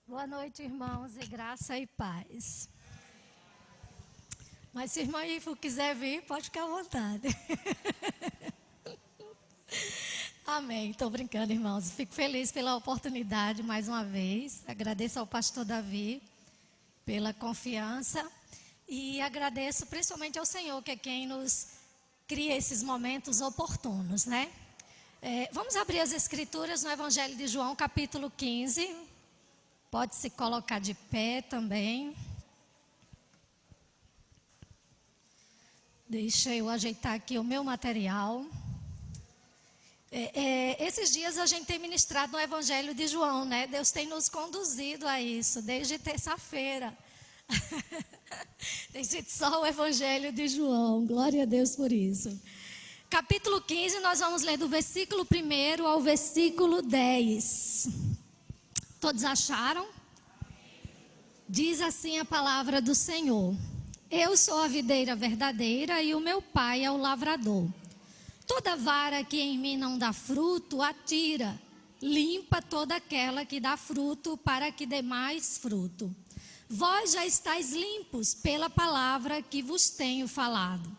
Boa noite, irmãos, e graça e paz. Mas se a irmã Ifo quiser vir, pode ficar à vontade. Amém. Estou brincando, irmãos. Fico feliz pela oportunidade, mais uma vez. Agradeço ao pastor Davi pela confiança. E agradeço principalmente ao Senhor, que é quem nos cria esses momentos oportunos, né? Vamos abrir as escrituras no Evangelho de João, capítulo 15. Pode se colocar de pé também. Deixa eu ajeitar aqui o meu material. Esses dias a gente tem ministrado no Evangelho de João, né? Deus tem nos conduzido a isso, desde terça-feira. Tem sido só o Evangelho de João, glória a Deus por isso. Capítulo 15, nós vamos ler do versículo 1 ao versículo 10. Todos acharam? Diz assim a palavra do Senhor: Eu sou a videira verdadeira e o meu pai é o lavrador. Toda vara que em mim não dá fruto, atira, limpa toda aquela que dá fruto, para que dê mais fruto. Vós já estáis limpos pela palavra que vos tenho falado.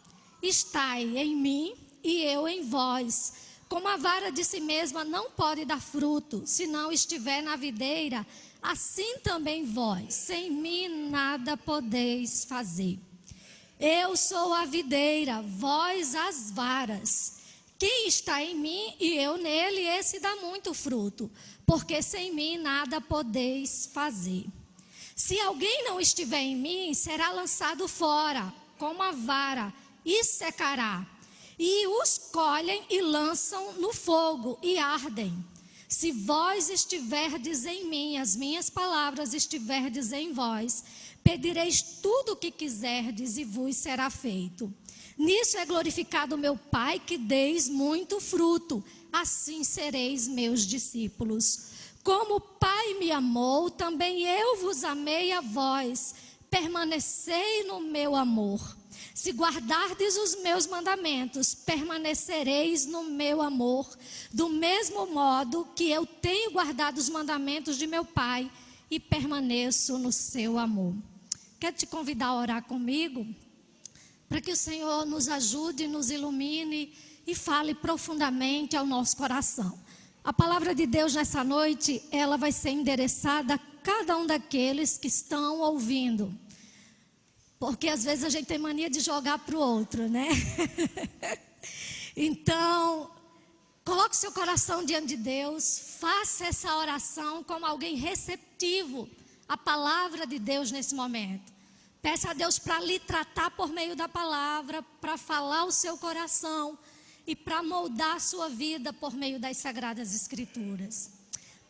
Estai em mim e eu em vós. Como a vara de si mesma não pode dar fruto, se não estiver na videira, assim também vós, sem mim nada podeis fazer. Eu sou a videira, vós as varas. Quem está em mim e eu nele, esse dá muito fruto, porque sem mim nada podeis fazer. Se alguém não estiver em mim, será lançado fora, como a vara, e secará. E os colhem e lançam no fogo e ardem. Se vós estiverdes em mim, as minhas palavras estiverdes em vós, pedireis tudo o que quiserdes e vos será feito. Nisso é glorificado meu Pai, que deis muito fruto, assim sereis meus discípulos. Como o Pai me amou, também eu vos amei a vós, permanecei no meu amor. Se guardardes os meus mandamentos, permanecereis no meu amor, do mesmo modo que eu tenho guardado os mandamentos de meu Pai e permaneço no seu amor. Quero te convidar a orar comigo, para que o Senhor nos ajude, nos ilumine e fale profundamente ao nosso coração. A palavra de Deus nessa noite, ela vai ser endereçada a cada um daqueles que estão ouvindo. Porque às vezes a gente tem mania de jogar para o outro, né? Então, coloque seu coração diante de Deus, faça essa oração como alguém receptivo à palavra de Deus nesse momento. Peça a Deus para lhe tratar por meio da palavra, para falar o seu coração e para moldar a sua vida por meio das Sagradas Escrituras.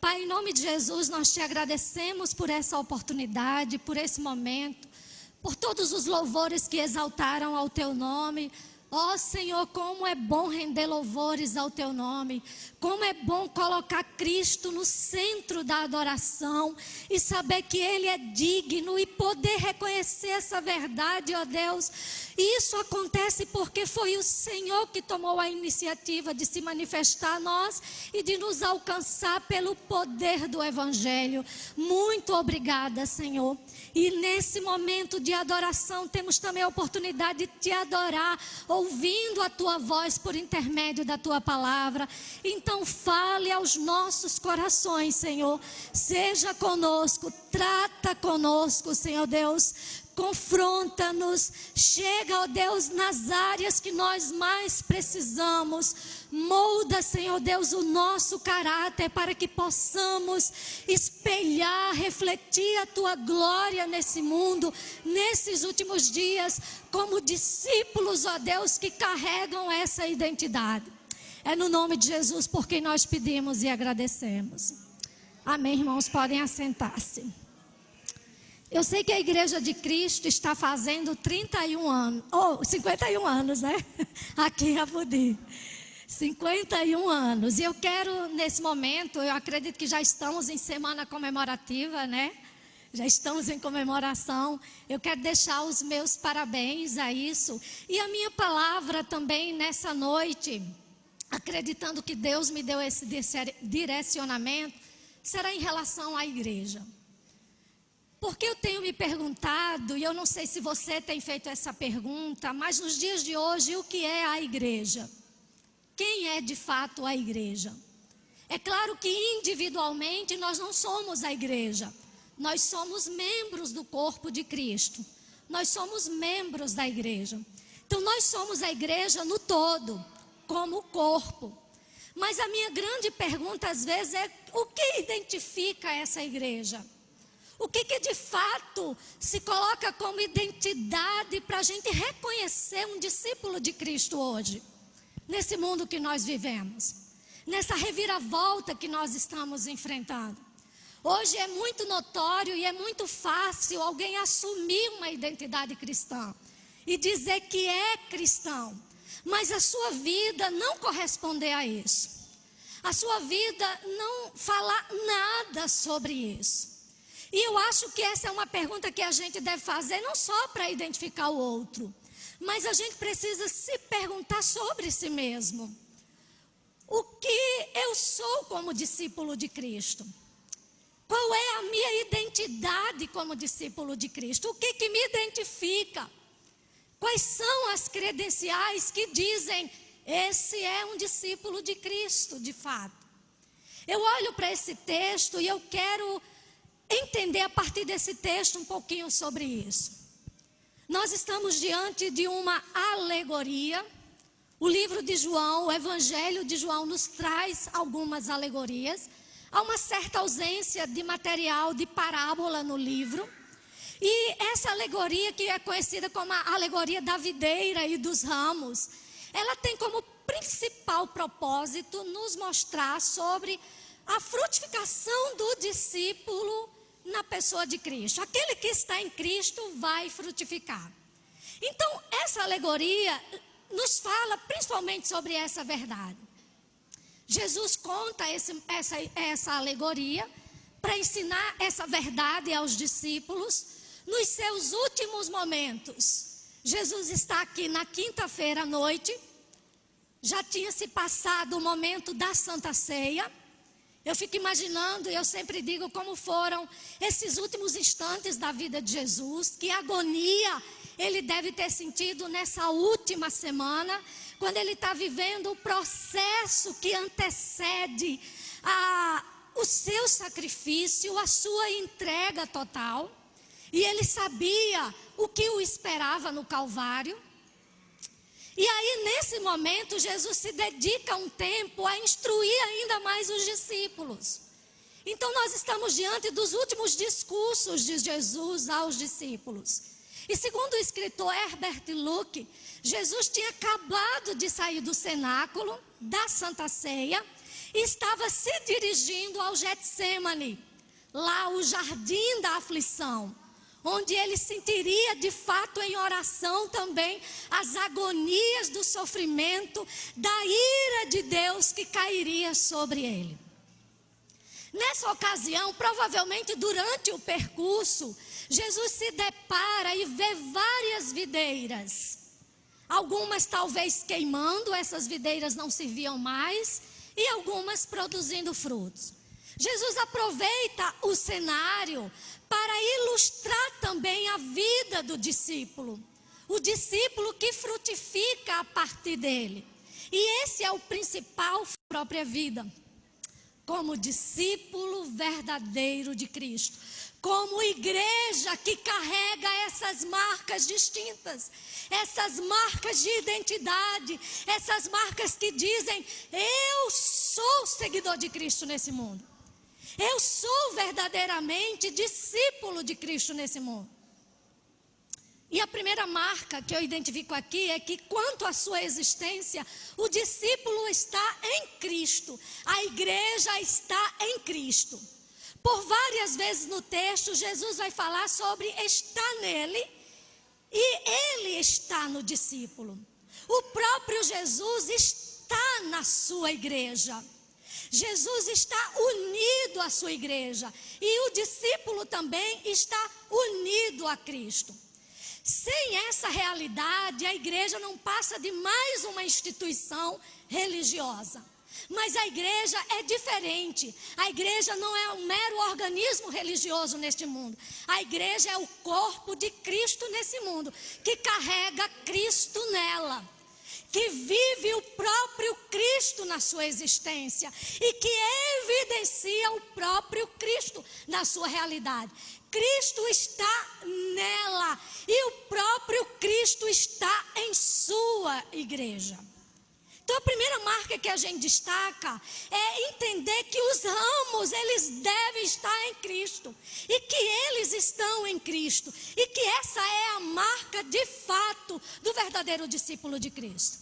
Pai, em nome de Jesus, nós te agradecemos por essa oportunidade, por esse momento, por todos os louvores que exaltaram ao teu nome. Ó Senhor, como é bom render louvores ao teu nome, como é bom colocar Cristo no centro da adoração e saber que Ele é digno e poder reconhecer essa verdade, ó Deus. Isso acontece porque foi o Senhor que tomou a iniciativa de se manifestar a nós e de nos alcançar pelo poder do Evangelho. Muito obrigada, Senhor. E nesse momento de adoração temos também a oportunidade de te adorar, ouvindo a tua voz por intermédio da tua palavra. Então fale aos nossos corações, Senhor. Seja conosco, trata conosco, Senhor Deus. Confronta-nos, chega, ó Deus, nas áreas que nós mais precisamos. Molda, Senhor Deus, o nosso caráter para que possamos espelhar, refletir a Tua glória nesse mundo, nesses últimos dias, como discípulos, ó Deus, que carregam essa identidade. É no nome de Jesus por quem nós pedimos e agradecemos. Amém, irmãos, podem assentar-se. Eu sei que a Igreja de Cristo está fazendo 31 anos, 51 anos, né? Aqui em Apodi. 51 anos. E eu quero, nesse momento, eu acredito que já estamos em semana comemorativa, né? Já estamos em comemoração. Eu quero deixar os meus parabéns a isso. E a minha palavra também nessa noite, acreditando que Deus me deu esse direcionamento, será em relação à igreja. Porque eu tenho me perguntado, e eu não sei se você tem feito essa pergunta, mas nos dias de hoje, o que é a igreja? Quem é de fato a igreja? É claro que individualmente nós não somos a igreja. Nós somos membros do corpo de Cristo. Nós somos membros da igreja. Então nós somos a igreja no todo, como corpo. Mas a minha grande pergunta às vezes é: o que identifica essa igreja? O que de fato se coloca como identidade para a gente reconhecer um discípulo de Cristo hoje? Nesse mundo que nós vivemos, nessa reviravolta que nós estamos enfrentando. Hoje é muito notório e é muito fácil alguém assumir uma identidade cristã e dizer que é cristão, mas a sua vida não corresponder a isso. A sua vida não falar nada sobre isso. E eu acho que essa é uma pergunta que a gente deve fazer não só para identificar o outro, mas a gente precisa se perguntar sobre si mesmo. O que eu sou como discípulo de Cristo? Qual é a minha identidade como discípulo de Cristo? O que me identifica? Quais são as credenciais que dizem: esse é um discípulo de Cristo, de fato? Eu olho para esse texto e eu quero entender a partir desse texto um pouquinho sobre isso. Nós estamos diante de uma alegoria. O livro de João, o Evangelho de João nos traz algumas alegorias. Há uma certa ausência de material de parábola no livro. E essa alegoria, que é conhecida como a alegoria da videira e dos ramos, ela tem como principal propósito nos mostrar sobre a frutificação do discípulo na pessoa de Cristo. Aquele que está em Cristo vai frutificar. Então, essa alegoria nos fala principalmente sobre essa verdade. Jesus conta essa alegoria para ensinar essa verdade aos discípulos nos seus últimos momentos. Jesus está aqui na quinta-feira à noite. Já tinha se passado o momento da Santa Ceia. Eu fico imaginando, eu sempre digo como foram esses últimos instantes da vida de Jesus, que agonia ele deve ter sentido nessa última semana, quando ele está vivendo o processo que antecede o seu sacrifício, a sua entrega total. E ele sabia o que o esperava no Calvário. E aí, nesse momento, Jesus se dedica um tempo a instruir ainda mais os discípulos. Então, nós estamos diante dos últimos discursos de Jesus aos discípulos. E segundo o escritor Herbert Luke, Jesus tinha acabado de sair do cenáculo da Santa Ceia e estava se dirigindo ao Getsêmani, lá o jardim da aflição, onde ele sentiria de fato em oração também as agonias do sofrimento, da ira de Deus que cairia sobre ele. Nessa ocasião, provavelmente durante o percurso, Jesus se depara e vê várias videiras. Algumas talvez queimando, essas videiras não serviam mais, e algumas produzindo frutos. Jesus aproveita o cenário para ilustrar também a vida do discípulo. O discípulo que frutifica a partir dele. E esse é o principal, própria vida. Como discípulo verdadeiro de Cristo. Como igreja que carrega essas marcas distintas. Essas marcas de identidade. Essas marcas que dizem: eu sou seguidor de Cristo nesse mundo. Eu sou verdadeiramente discípulo de Cristo nesse mundo. E a primeira marca que eu identifico aqui é que, quanto à sua existência, o discípulo está em Cristo. A igreja está em Cristo. Por várias vezes no texto, Jesus vai falar sobre estar nele e ele está no discípulo. O próprio Jesus está na sua igreja. Jesus está unido à sua igreja e o discípulo também está unido a Cristo. Sem essa realidade, a igreja não passa de mais uma instituição religiosa. Mas a igreja é diferente. A igreja não é um mero organismo religioso neste mundo. A igreja é o corpo de Cristo nesse mundo, que carrega Cristo nela, que vive o próprio Cristo na sua existência e que evidencia o próprio Cristo na sua realidade. Cristo está nela e o próprio Cristo está em sua igreja. Então a primeira marca que a gente destaca é entender que os ramos, eles devem estar em Cristo. E que eles estão em Cristo. E que essa é a marca de fato do verdadeiro discípulo de Cristo.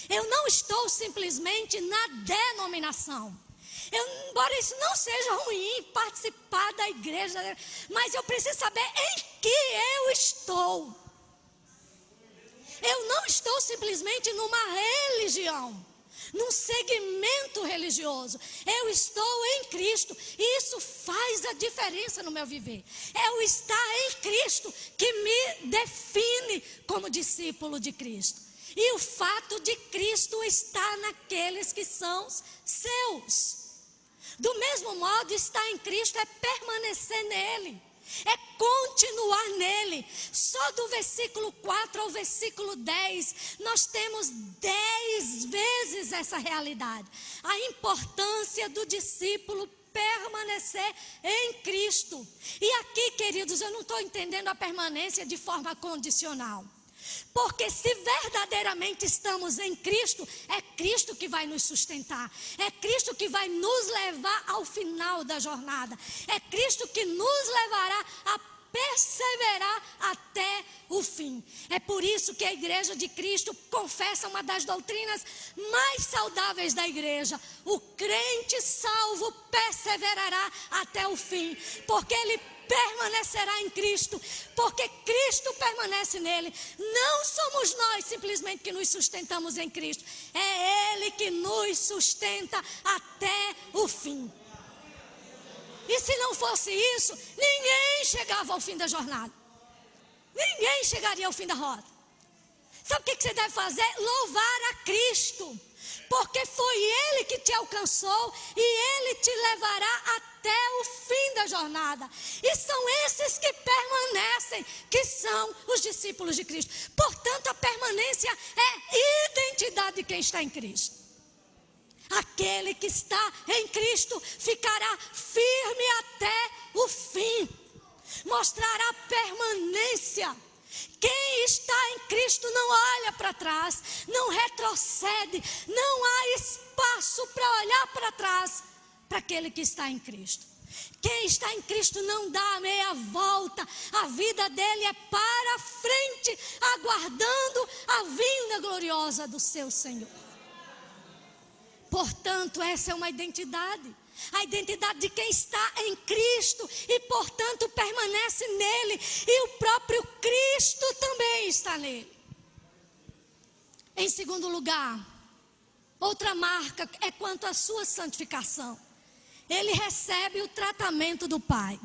Eu não estou simplesmente na denominação. Embora isso não seja ruim, participar da igreja, mas eu preciso saber em que eu estou. Eu não estou simplesmente numa religião, num segmento religioso. Eu estou em Cristo e isso faz a diferença no meu viver. É o estar em Cristo que me define como discípulo de Cristo. E o fato de Cristo estar naqueles que são seus. Do mesmo modo, estar em Cristo é permanecer nele. É continuar nele. Só do versículo 4 ao versículo 10, nós temos 10 vezes essa realidade. A importância do discípulo permanecer em Cristo. E aqui, queridos, eu não estou entendendo a permanência de forma condicional. Porque se verdadeiramente estamos em Cristo, é Cristo que vai nos sustentar. É Cristo que vai nos levar ao final da jornada. É Cristo que nos levará a perseverar até o fim. É por isso que a igreja de Cristo confessa uma das doutrinas mais saudáveis da igreja. O crente salvo perseverará até o fim, porque ele permanecerá em Cristo, porque Cristo permanece nele. Não somos nós simplesmente que nos sustentamos em Cristo, é Ele que nos sustenta até o fim. E se não fosse isso, ninguém chegava ao fim da jornada, ninguém chegaria ao fim da rota. Sabe o que você deve fazer? Louvar a Cristo, porque foi Ele que te alcançou e Ele te levará até o fim da jornada. E são esses que permanecem, que são os discípulos de Cristo. Portanto, a permanência é identidade de quem está em Cristo. Aquele que está em Cristo ficará firme até o fim. Mostrará permanência. Quem está em Cristo não olha para trás, não retrocede, não há espaço para olhar para trás para aquele que está em Cristo. Quem está em Cristo não dá a meia volta, a vida dele é para frente, aguardando a vinda gloriosa do seu Senhor. Portanto, essa é uma identidade. A identidade de quem está em Cristo e, portanto, permanece nele. E o próprio Cristo também está nele. Em segundo lugar, outra marca é quanto à sua santificação. Ele recebe o tratamento do Pai.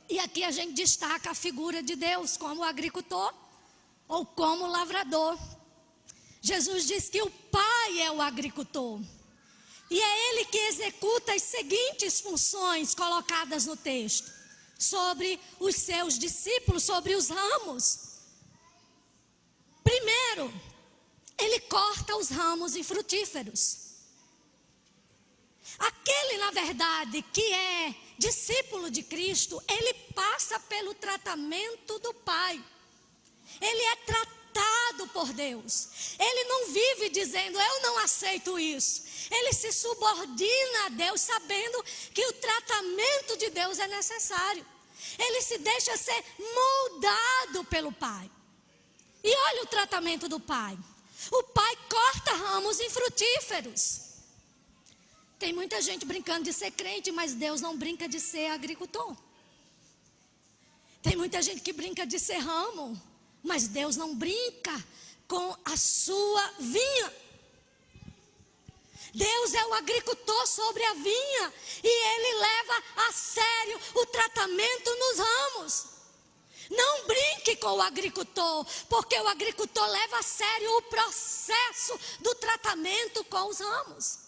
E aqui a gente destaca a figura de Deus como agricultor ou como lavrador. Jesus diz que o Pai é o agricultor. E é Ele que executa as seguintes funções colocadas no texto. Sobre os seus discípulos, sobre os ramos. Primeiro, Ele corta os ramos infrutíferos. Aquele, na verdade, que é discípulo de Cristo, ele passa pelo tratamento do Pai. Ele é tratado por Deus. Ele não vive dizendo, eu não aceito isso. Ele se subordina a Deus, sabendo que o tratamento de Deus é necessário. Ele se deixa ser moldado pelo Pai. E olha o tratamento do Pai. O Pai corta ramos infrutíferos. Tem muita gente brincando de ser crente, mas Deus não brinca de ser agricultor. Tem muita gente que brinca de ser ramo, mas Deus não brinca com a sua vinha. Deus é o agricultor sobre a vinha e Ele leva a sério o tratamento nos ramos. Não brinque com o agricultor, porque o agricultor leva a sério o processo do tratamento com os ramos.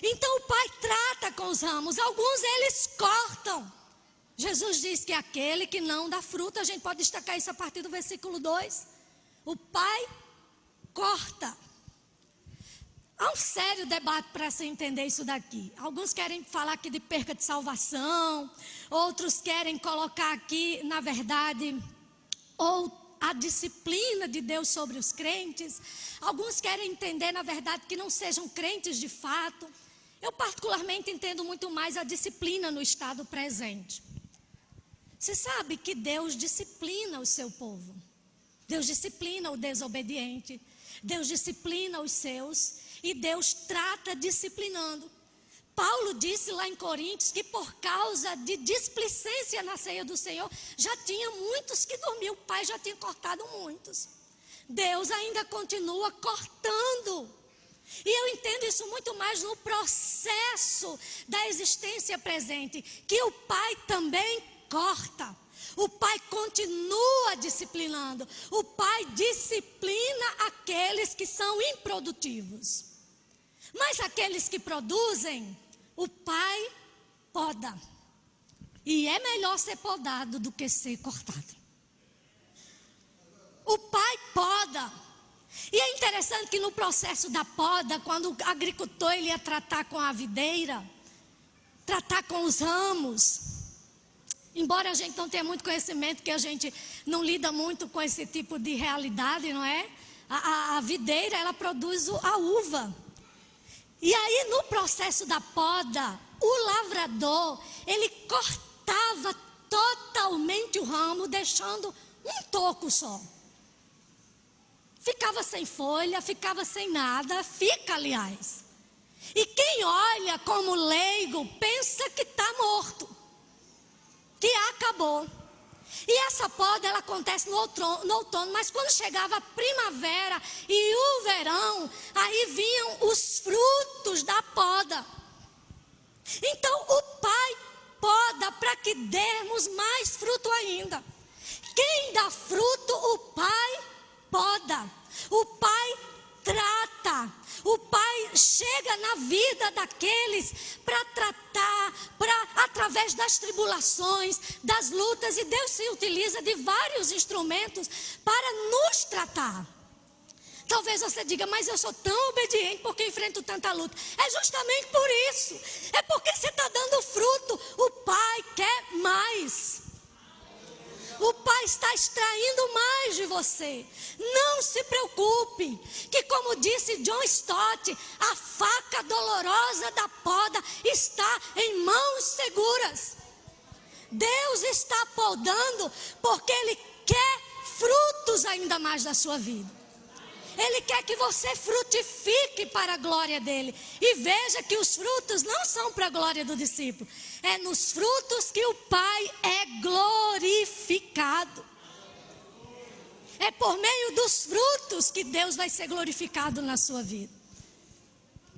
Então o Pai trata com os ramos, alguns eles cortam. Jesus diz que aquele que não dá fruto, a gente pode destacar isso a partir do versículo 2. O Pai corta. Há um sério debate para se entender isso daqui. Alguns querem falar aqui de perca de salvação, outros querem colocar aqui, na verdade, ou a disciplina de Deus sobre os crentes. Alguns querem entender, na verdade, que não sejam crentes de fato. Eu particularmente entendo muito mais a disciplina no estado presente. Você sabe que Deus disciplina o seu povo. Deus disciplina o desobediente. Deus disciplina os seus. E Deus trata disciplinando. Paulo disse lá em Coríntios que por causa de displicência na ceia do Senhor, já tinha muitos que dormiam. O Pai já tinha cortado muitos. Deus ainda continua cortando. E eu entendo isso muito mais no processo da existência presente, que o Pai também corta. O Pai continua disciplinando. O Pai disciplina aqueles que são improdutivos. Mas aqueles que produzem, o Pai poda. E é melhor ser podado do que ser cortado. O Pai poda. E é interessante que no processo da poda, quando o agricultor ele ia tratar com a videira, tratar com os ramos, embora a gente não tenha muito conhecimento, que a gente não lida muito com esse tipo de realidade, não é? A videira, ela produz a uva. E aí no processo da poda, o lavrador, ele cortava totalmente o ramo, deixando um toco só. Ficava sem folha, ficava sem nada, fica aliás. E quem olha como leigo, pensa que está morto, que acabou. E essa poda, ela acontece no outono, mas quando chegava a primavera e o verão, aí vinham os frutos da poda. Então o Pai poda para que demos mais fruto ainda. Quem dá fruto, o Pai poda. O Pai trata. O Pai chega na vida daqueles para tratar, através das tribulações, das lutas. E Deus se utiliza de vários instrumentos para nos tratar. Talvez você diga, mas eu sou tão obediente porque enfrento tanta luta. É justamente por isso. É porque você está dando fruto. O Pai quer mais. O Pai está extraindo mais de você. Não se preocupe, que como disse John Stott, a faca dolorosa da poda está em mãos seguras. Deus está podando porque Ele quer frutos ainda mais da sua vida. Ele quer que você frutifique para a glória dele. E veja que os frutos não são para a glória do discípulo. É nos frutos que o Pai é glorificado. É por meio dos frutos que Deus vai ser glorificado na sua vida.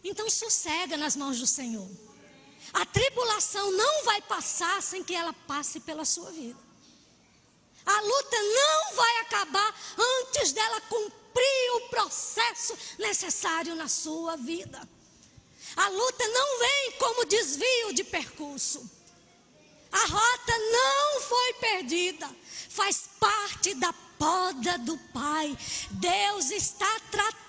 Então sossega nas mãos do Senhor. A tribulação não vai passar sem que ela passe pela sua vida. A luta não vai acabar antes dela cumprir o processo necessário na sua vida. A luta não vem como desvio de percurso. A rota não foi perdida. Faz parte da poda do Pai. Deus está tratando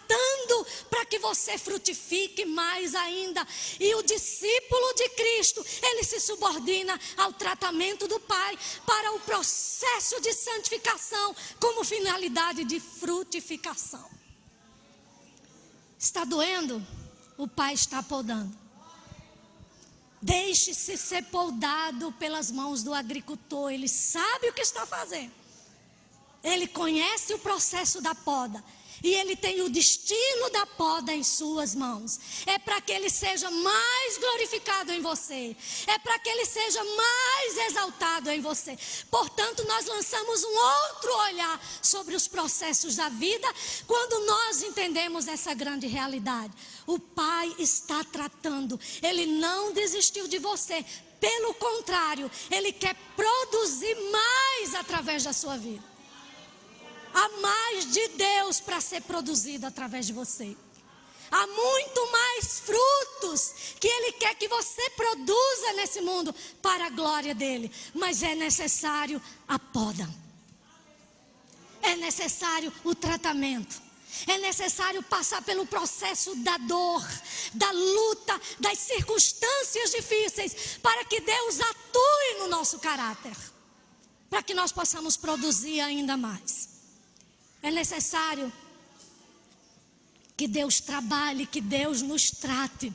para que você frutifique mais ainda. E o discípulo de Cristo, ele se subordina ao tratamento do Pai para o processo de santificação como finalidade de frutificação. Está doendo? O Pai está podando. Deixe-se ser podado pelas mãos do agricultor. Ele sabe o que está fazendo. Ele conhece o processo da poda. E Ele tem o destino da poda em suas mãos. É para que Ele seja mais glorificado em você. É para que Ele seja mais exaltado em você. Portanto, nós lançamos um outro olhar sobre os processos da vida quando nós entendemos essa grande realidade. O Pai está tratando. Ele não desistiu de você. Pelo contrário, Ele quer produzir mais através da sua vida. Há mais de Deus para ser produzido através de você. Há muito mais frutos que Ele quer que você produza nesse mundo para a glória dEle. Mas é necessário a poda. É necessário o tratamento. É necessário passar pelo processo da dor, da luta, das circunstâncias difíceis, para que Deus atue no nosso caráter, para que nós possamos produzir ainda mais. É necessário que Deus trabalhe, que Deus nos trate.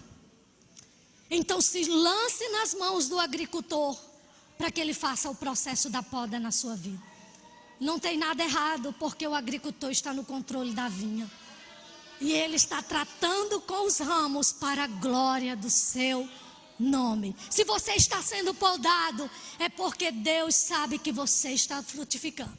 Então se lance nas mãos do agricultor, para que ele faça o processo da poda na sua vida. Não tem nada errado, porque o agricultor está no controle da vinha. E ele está tratando com os ramos para a glória do seu nome. Se você está sendo podado, é porque Deus sabe que você está frutificando.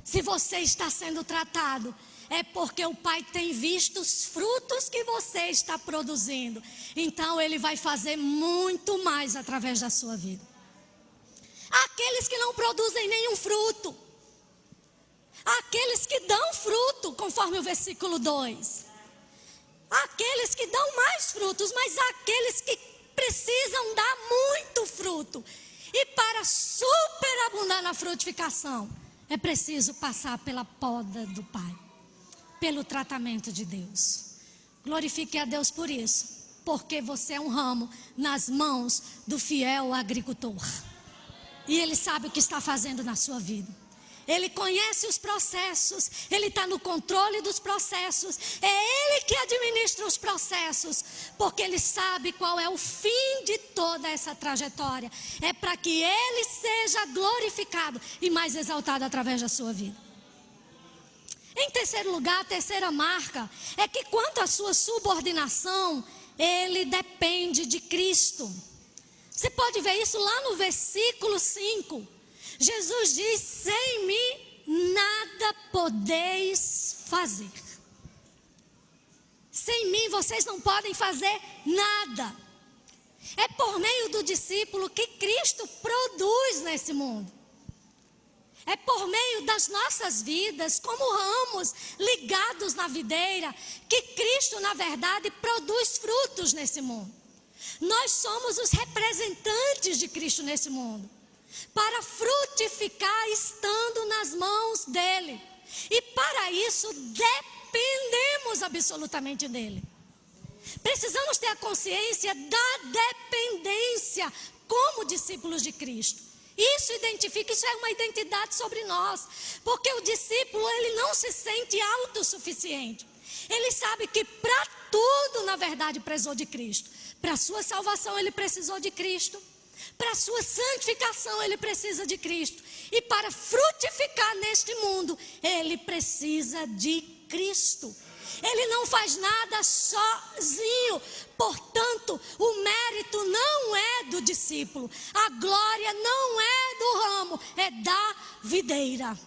Se você está sendo tratado, é porque o Pai tem visto os frutos que você está produzindo. Então Ele vai fazer muito mais através da sua vida. Aqueles que não produzem nenhum fruto, aqueles que dão fruto, conforme o versículo 2, aqueles que dão mais frutos, mas aqueles que precisam dar muito fruto. E para superabundar na frutificação, é preciso passar pela poda do Pai, pelo tratamento de Deus. Glorifique a Deus por isso, porque você é um ramo nas mãos do fiel agricultor. E Ele sabe o que está fazendo na sua vida. Ele conhece os processos, Ele está no controle dos processos. É Ele que administra os processos, porque Ele sabe qual é o fim de toda essa trajetória. É para que Ele seja glorificado e mais exaltado através da sua vida. Em terceiro lugar, a terceira marca é que quanto à sua subordinação, Ele depende de Cristo. Você pode ver isso lá no versículo 5. Jesus diz: sem mim nada podeis fazer. Sem mim vocês não podem fazer nada. É por meio do discípulo que Cristo produz nesse mundo. É por meio das nossas vidas, como ramos ligados na videira, que Cristo, na verdade, produz frutos nesse mundo. Nós somos os representantes de Cristo nesse mundo, para frutificar estando nas mãos dEle. E para isso dependemos absolutamente dEle. Precisamos ter a consciência da dependência como discípulos de Cristo. Isso é uma identidade sobre nós, porque o discípulo, ele não se sente autossuficiente. Ele sabe que para tudo, na verdade, precisou de Cristo. Para a sua salvação, ele precisou de Cristo. Para a sua santificação, ele precisa de Cristo. E para frutificar neste mundo, ele precisa de Cristo. Ele não faz nada sozinho. Portanto, o mérito não é do discípulo. A glória não é do ramo, é da videira.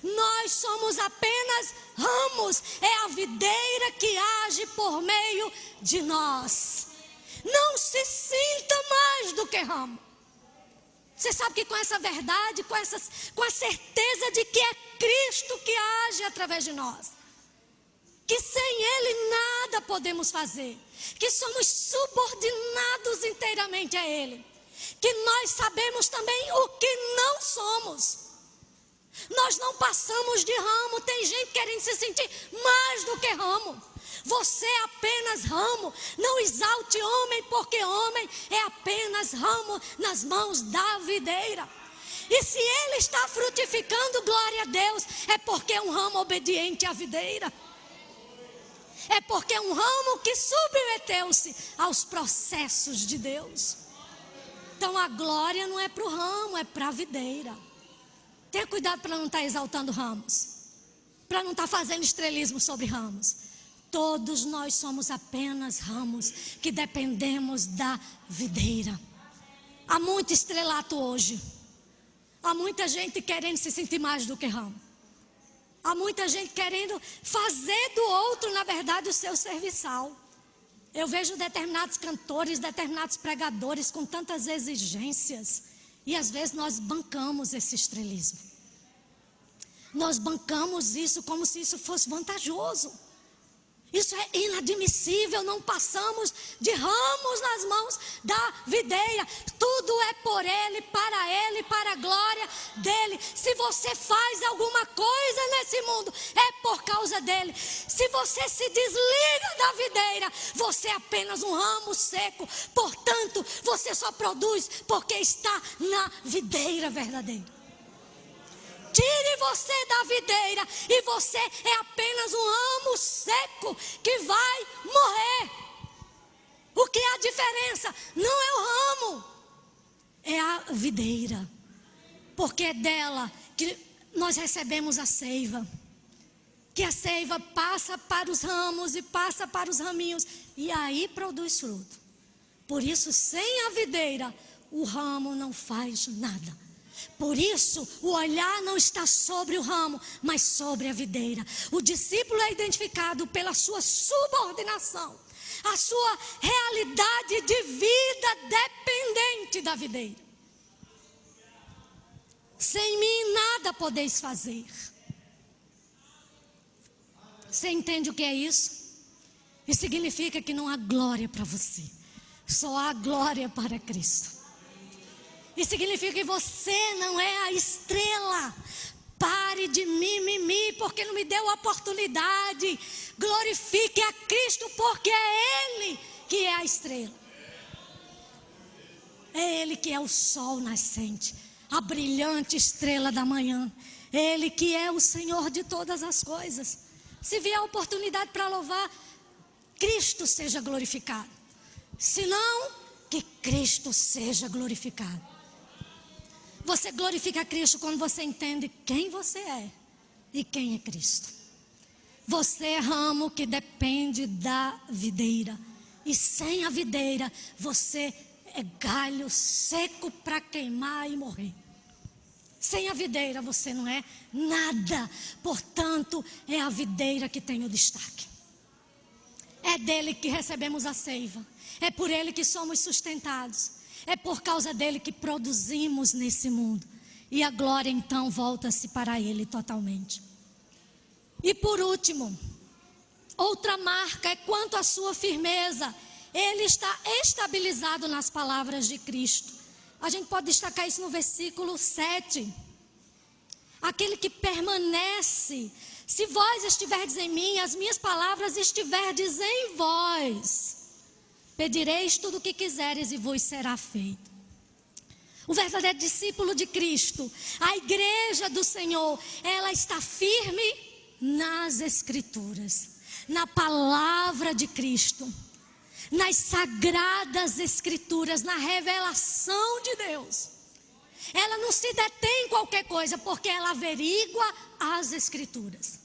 Nós somos apenas ramos. É a videira que age por meio de nós. Não se sinta mais do que ramo. Você sabe que com essa verdade, com a certeza de que é Cristo que age através de nós, que sem Ele nada podemos fazer, que somos subordinados inteiramente a Ele, que nós sabemos também o que não somos. Nós não passamos de ramo. Tem gente querendo se sentir mais do que ramo. Você é apenas ramo. Não exalte homem, porque homem é apenas ramo nas mãos da videira. E se ele está frutificando, glória a Deus, é porque é um ramo obediente à videira. É porque é um ramo que submeteu-se aos processos de Deus. Então a glória não é para o ramo, é para a videira. Tenha cuidado para não estar exaltando ramos, para não estar fazendo estrelismo sobre ramos. Todos nós somos apenas ramos que dependemos da videira. Há muito estrelato hoje. Há muita gente querendo se sentir mais do que ramo. Há muita gente querendo fazer do outro, na verdade, o seu serviçal. Eu vejo determinados cantores, determinados pregadores com tantas exigências. E às vezes nós bancamos esse estrelismo. Nós bancamos isso como se isso fosse vantajoso. Isso é inadmissível, não passamos de ramos nas mãos da videira. Tudo é por Ele, para a glória dEle. Se você faz alguma coisa nesse mundo, é por causa dEle. Se você se desliga da videira, você é apenas um ramo seco. Portanto, você só produz porque está na videira verdadeira. Tire você da videira e você é apenas um ramo seco que vai morrer. O que é a diferença? Não é o ramo, é a videira. Porque é dela que nós recebemos a seiva. Que a seiva passa para os ramos e passa para os raminhos e aí produz fruto. Por isso, sem a videira, o ramo não faz nada. Por isso, o olhar não está sobre o ramo, mas sobre a videira. O discípulo é identificado pela sua subordinação, a sua realidade de vida dependente da videira. Sem mim nada podeis fazer. Você entende o que é isso? Isso significa que não há glória para você, só há glória para Cristo. Isso significa que você não é a estrela. Pare de mimimi, porque não me deu a oportunidade. Glorifique a Cristo, porque é Ele que é a estrela. É Ele que é o sol nascente, a brilhante estrela da manhã. É Ele que é o Senhor de todas as coisas. Se vier a oportunidade para louvar, Cristo seja glorificado. Se não, que Cristo seja glorificado. Você glorifica Cristo quando você entende quem você é e quem é Cristo. Você é ramo que depende da videira. E sem a videira, você é galho seco para queimar e morrer. Sem a videira, você não é nada. Portanto, é a videira que tem o destaque. É dele que recebemos a seiva. É por ele que somos sustentados. É por causa dele que produzimos nesse mundo. E a glória então volta-se para ele totalmente. E por último, outra marca é quanto à sua firmeza. Ele está estabilizado nas palavras de Cristo. A gente pode destacar isso no versículo 7. Aquele que permanece. Se vós estiverdes em mim, as minhas palavras estiverdes em vós, pedireis tudo o que quiseres e vos será feito. O verdadeiro discípulo de Cristo, a igreja do Senhor, ela está firme nas Escrituras, na palavra de Cristo, nas sagradas Escrituras, na revelação de Deus. Ela não se detém em qualquer coisa, porque ela averigua as Escrituras.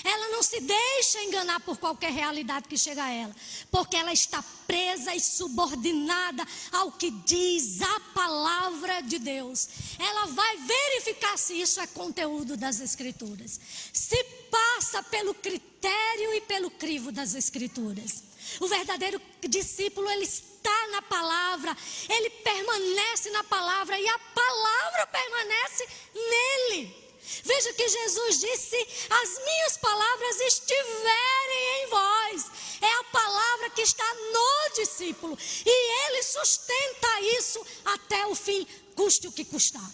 Ela não se deixa enganar por qualquer realidade que chega a ela, porque ela está presa e subordinada ao que diz a palavra de Deus. Ela vai verificar se isso é conteúdo das Escrituras, se passa pelo critério e pelo crivo das Escrituras. O verdadeiro discípulo, ele está na palavra, ele permanece na palavra e a palavra permanece nele. Veja que Jesus disse: as minhas palavras estiverem em vós. É a palavra que está no discípulo. E ele sustenta isso até o fim, custe o que custar.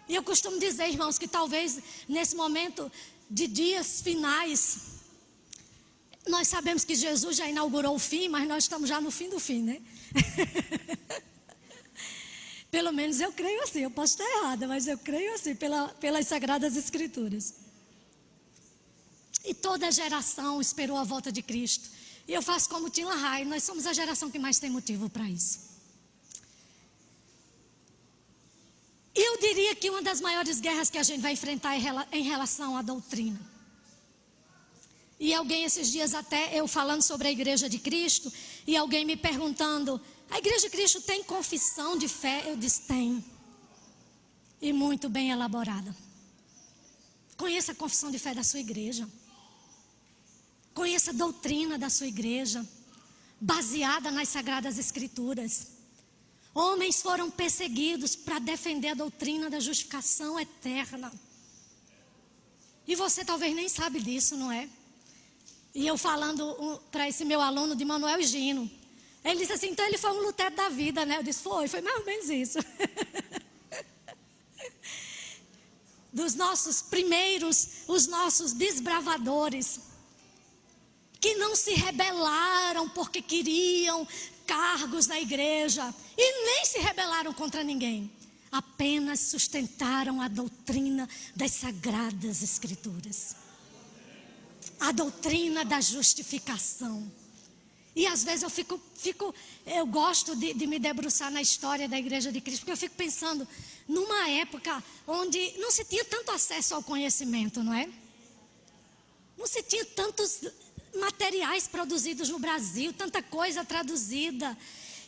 E eu costumo dizer, irmãos, que talvez nesse momento de dias finais, nós sabemos que Jesus já inaugurou o fim, mas nós estamos já no fim do fim, né? Pelo menos eu creio assim, eu posso estar errada, mas eu creio assim, pelas Sagradas Escrituras. E toda geração esperou a volta de Cristo. E eu faço como Tim LaHaye, nós somos a geração que mais tem motivo para isso. E o Eu diria que uma das maiores guerras que a gente vai enfrentar é em relação à doutrina. E alguém esses dias até, eu falando sobre a Igreja de Cristo, e alguém me perguntando, a Igreja de Cristo tem confissão de fé? Eu disse, tem. E muito bem elaborada. Conheça a confissão de fé da sua igreja. Conheça a doutrina da sua igreja, baseada nas Sagradas Escrituras. Homens foram perseguidos para defender a doutrina da justificação eterna. E você talvez nem sabe disso, não é? E eu falando para esse meu aluno de Manuel Gino, ele disse assim, então ele foi um Lutero da vida, né? Eu disse, foi mais ou menos isso. Dos nossos primeiros, os nossos desbravadores, que não se rebelaram porque queriam cargos na igreja, e nem se rebelaram contra ninguém, apenas sustentaram a doutrina das Sagradas Escrituras, a doutrina da justificação. E às vezes eu gosto de me debruçar na história da Igreja de Cristo, porque eu fico pensando numa época onde não se tinha tanto acesso ao conhecimento, não é? Não se tinha tantos materiais produzidos no Brasil, tanta coisa traduzida.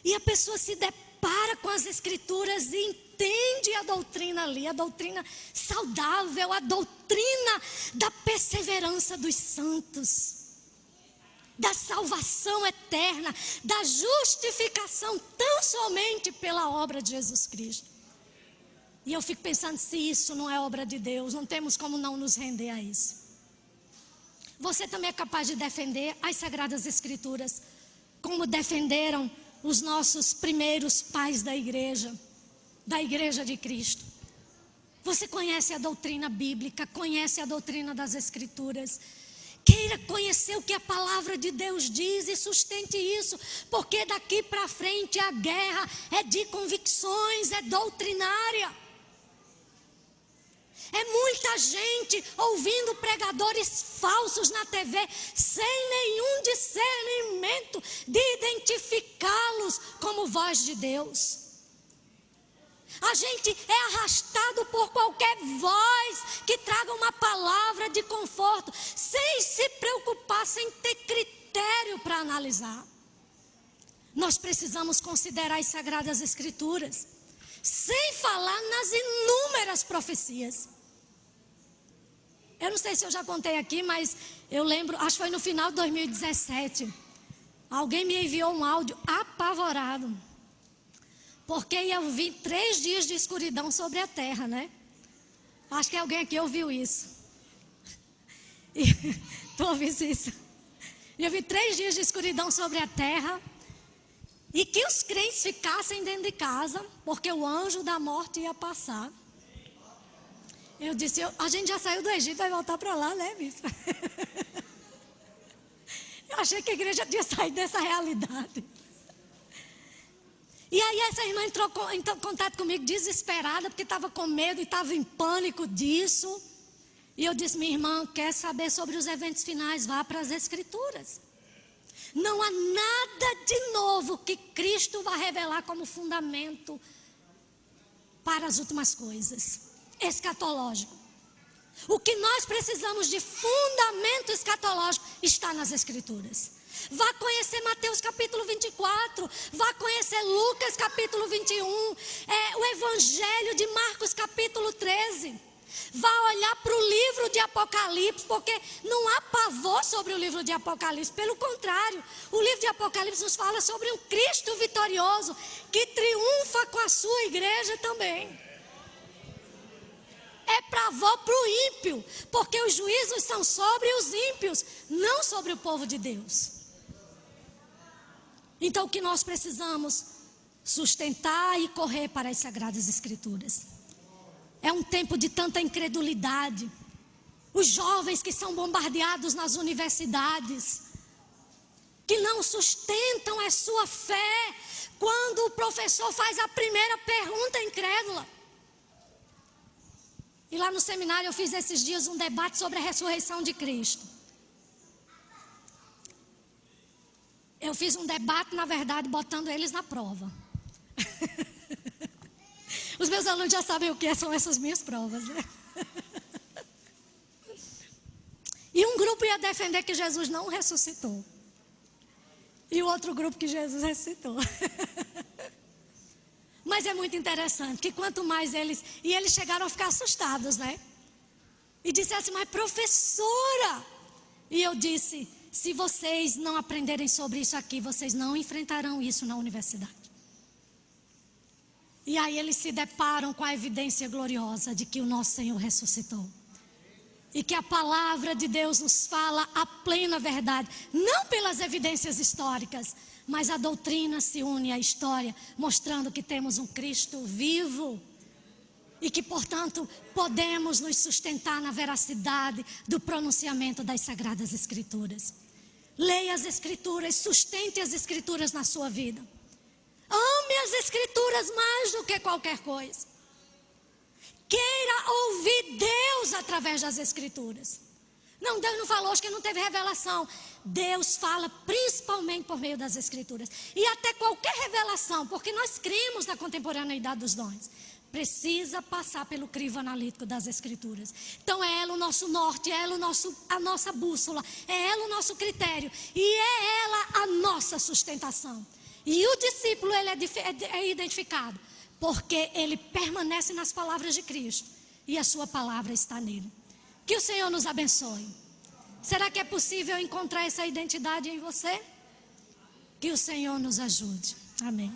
E a pessoa se depara com as Escrituras e entende a doutrina ali, a doutrina saudável, a doutrina da perseverança dos santos, da salvação eterna, da justificação tão somente pela obra de Jesus Cristo. E eu fico pensando, se isso não é obra de Deus, não temos como não nos render a isso. Você também é capaz de defender as Sagradas Escrituras, como defenderam os nossos primeiros pais da Igreja de Cristo. Você conhece a doutrina bíblica, conhece a doutrina das Escrituras. Queira conhecer o que a palavra de Deus diz e sustente isso, porque daqui para frente a guerra é de convicções, é doutrinária. É muita gente ouvindo pregadores falsos na TV, sem nenhum discernimento de identificá-los como voz de Deus. A gente é arrastado por qualquer voz que traga uma palavra de conforto, sem se preocupar, sem ter critério para analisar. Nós precisamos considerar as Sagradas Escrituras, sem falar nas inúmeras profecias. Eu não sei se eu já contei aqui, mas eu lembro, acho que foi no final de 2017. Alguém me enviou um áudio apavorado. Porque eu vi 3 dias de escuridão sobre a terra, né? Acho que alguém aqui ouviu isso. Tu ouviste isso? Eu vi 3 dias de escuridão sobre a terra. E que os crentes ficassem dentro de casa, porque o anjo da morte ia passar. Eu disse, a gente já saiu do Egito, vai voltar para lá, né, bispo? Eu achei que a igreja tinha saído dessa realidade. E aí essa irmã entrou em contato comigo desesperada, porque estava com medo e estava em pânico disso. E eu disse, minha irmã, quer saber sobre os eventos finais? Vá para as Escrituras. Não há nada de novo que Cristo vai revelar como fundamento para as últimas coisas. Escatológico. O que nós precisamos de fundamento escatológico está nas Escrituras. Vá conhecer Mateus capítulo 24, vá conhecer Lucas capítulo 21, o Evangelho de Marcos capítulo 13. Vá olhar para o livro de Apocalipse, porque não há pavor sobre o livro de Apocalipse. Pelo contrário, o livro de Apocalipse nos fala sobre um Cristo vitorioso que triunfa com a sua igreja também. É pavor para o ímpio, porque os juízos são sobre os ímpios, não sobre o povo de Deus. Então o que nós precisamos? Sustentar e correr para as Sagradas Escrituras. É um tempo de tanta incredulidade. Os jovens que são bombardeados nas universidades, que não sustentam a sua fé, quando o professor faz a primeira pergunta incrédula. E lá no seminário eu fiz esses dias um debate sobre a ressurreição de Cristo. Eu fiz um debate, na verdade, botando eles na prova. Os meus alunos já sabem o que são essas minhas provas, né? E um grupo ia defender que Jesus não ressuscitou. E o outro grupo que Jesus ressuscitou. Mas é muito interessante que quanto mais eles... E eles chegaram a ficar assustados, né? E disseram assim, mas professora... E eu disse, se vocês não aprenderem sobre isso aqui, vocês não enfrentarão isso na universidade. E aí eles se deparam com a evidência gloriosa de que o nosso Senhor ressuscitou. E que a palavra de Deus nos fala a plena verdade. Não pelas evidências históricas, mas a doutrina se une à história, mostrando que temos um Cristo vivo. E que, portanto, podemos nos sustentar na veracidade do pronunciamento das Sagradas Escrituras. Leia as Escrituras, sustente as Escrituras na sua vida. Ame as Escrituras mais do que qualquer coisa. Queira ouvir Deus através das Escrituras. Não, Deus não falou, acho que não teve revelação. Deus fala principalmente por meio das Escrituras. E até qualquer revelação, porque nós cremos na contemporaneidade dos dons, precisa passar pelo crivo analítico das Escrituras. Então é ela o nosso norte, é ela a nossa bússola, é ela o nosso critério e é ela a nossa sustentação. E o discípulo ele é identificado porque ele permanece nas palavras de Cristo e a sua palavra está nele. Que o Senhor nos abençoe. Será que é possível encontrar essa identidade em você? Que o Senhor nos ajude. Amém.